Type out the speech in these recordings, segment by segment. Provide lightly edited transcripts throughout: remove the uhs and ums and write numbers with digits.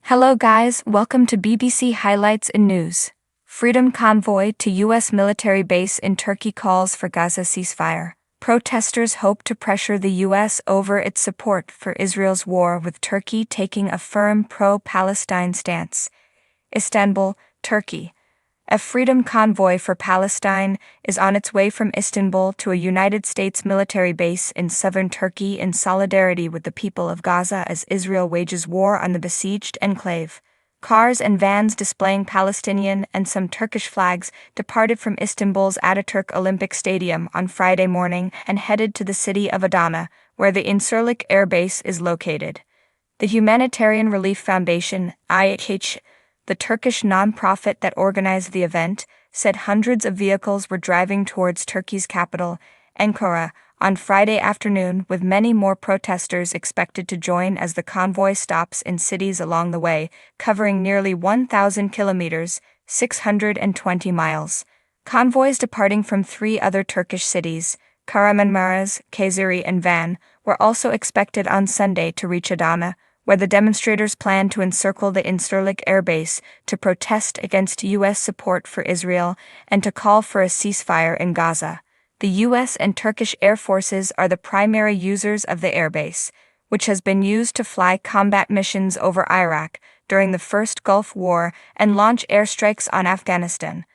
Hello guys, welcome to BBC Highlights in News. Freedom convoy to U.S. military base in Turkey calls for Gaza ceasefire. Protesters hope to pressure the U.S. over its support for Israel's war, with Turkey taking a firm pro-Palestine stance. Istanbul, Turkey. A freedom convoy for Palestine is on its way from Istanbul to a United States military base in southern Turkey in solidarity with the people of Gaza as Israel wages war on the besieged enclave. Cars and vans displaying Palestinian and some Turkish flags departed from Istanbul's Ataturk Olympic Stadium on Friday morning and headed to the city of Adana, where the Incirlik Air Base is located. The Humanitarian Relief Foundation, IHH, the Turkish non-profit that organized the event, said hundreds of vehicles were driving towards Turkey's capital, Ankara, on Friday afternoon, with many more protesters expected to join as the convoy stops in cities along the way, covering nearly 1,000 kilometers, 620 miles. Convoys departing from three other Turkish cities, Kahramanmaraş, Kayseri and Van, were also expected on Sunday to reach Adana, where the demonstrators plan to encircle the Incirlik Air Base to protest against U.S. support for Israel and to call for a ceasefire in Gaza. The U.S. and Turkish air forces are the primary users of the airbase, which has been used to fly combat missions over Iraq during the First Gulf War and launch airstrikes on Afghanistan.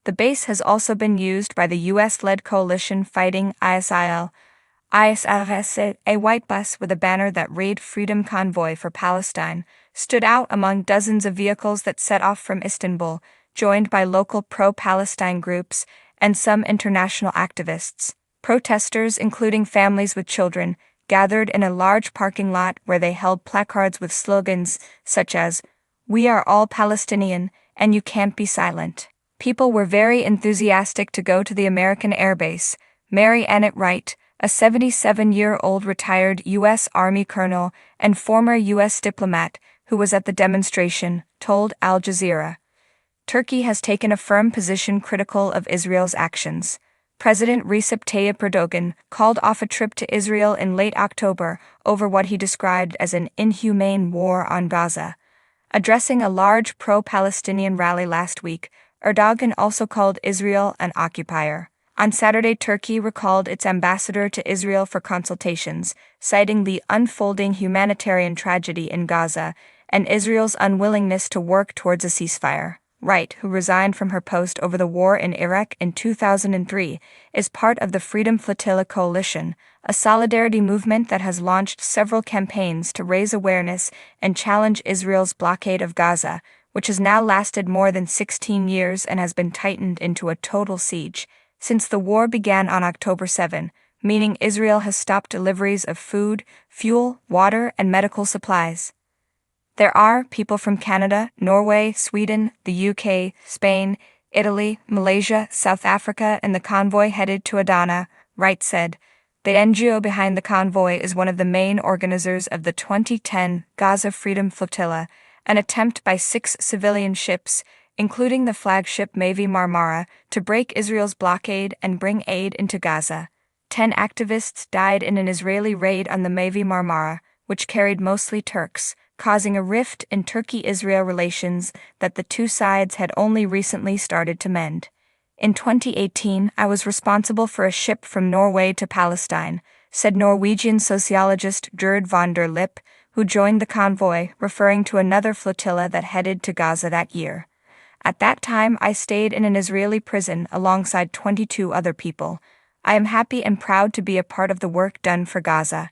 The base has also been used by the U.S.-led coalition fighting ISIL. A white bus with a banner that read Freedom Convoy for Palestine stood out among dozens of vehicles that set off from Istanbul, joined by local pro-Palestine groups and some international activists. Protesters, including families with children, gathered in a large parking lot where they held placards with slogans such as, "We are all Palestinian, and you can't be silent." People were very enthusiastic to go to the American airbase. Mary Annette Wright, a 77-year-old retired U.S. Army colonel and former U.S. diplomat who was at the demonstration, told Al Jazeera. Turkey has taken a firm position critical of Israel's actions. President Recep Tayyip Erdogan called off a trip to Israel in late October over what he described as an inhumane war on Gaza. Addressing a large pro-Palestinian rally last week, Erdogan also called Israel an occupier. On Saturday, Turkey recalled its ambassador to Israel for consultations, citing the unfolding humanitarian tragedy in Gaza and Israel's unwillingness to work towards a ceasefire. Wright, who resigned from her post over the war in Iraq in 2003, is part of the Freedom Flotilla Coalition, a solidarity movement that has launched several campaigns to raise awareness and challenge Israel's blockade of Gaza, which has now lasted more than 16 years and has been tightened into a total siege since the war began on October 7, meaning Israel has stopped deliveries of food, fuel, water, and medical supplies. There are people from Canada, Norway, Sweden, the UK, Spain, Italy, Malaysia, South Africa, and the convoy headed to Adana, Wright said. The NGO behind the convoy is one of the main organizers of the 2010 Gaza Freedom Flotilla, an attempt by 6 civilian ships, including the flagship Mavi Marmara, to break Israel's blockade and bring aid into Gaza. 10 activists died in an Israeli raid on the Mavi Marmara, which carried mostly Turks, causing a rift in Turkey-Israel relations that the two sides had only recently started to mend. In 2018, I was responsible for a ship from Norway to Palestine, said Norwegian sociologist Gerd von der Lippe, who joined the convoy, referring to another flotilla that headed to Gaza that year. At that time, I stayed in an Israeli prison alongside 22 other people. I am happy and proud to be a part of the work done for Gaza.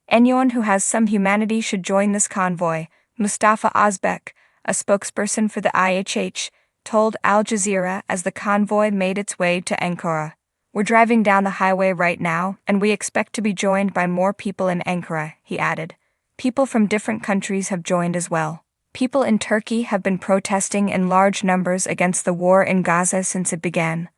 Anyone who has some humanity should join this convoy, Mustafa Özbek, a spokesperson for the IHH, told Al Jazeera as the convoy made its way to Ankara. "We're driving down the highway right now, and we expect to be joined by more people in Ankara," he added. People from different countries have joined as well. People in Turkey have been protesting in large numbers against the war in Gaza since it began.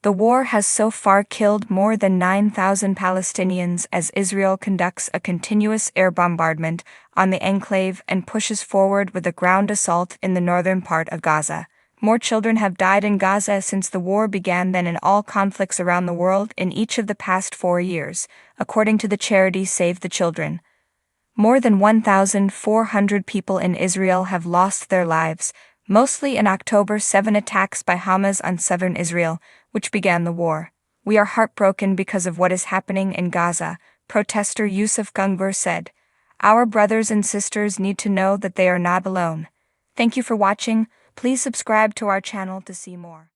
The war has so far killed more than 9,000 Palestinians as Israel conducts a continuous air bombardment on the enclave and pushes forward with a ground assault in the northern part of Gaza. More children have died in Gaza since the war began than in all conflicts around the world in each of the past 4 years, according to the charity Save the Children. More than 1,400 people in Israel have lost their lives, mostly in October 7 attacks by Hamas on southern Israel, which began the war. We are heartbroken because of what is happening in Gaza, protester Yusuf Gungbur said. Our brothers and sisters need to know that they are not alone. Thank you for watching. Please subscribe to our channel to see more.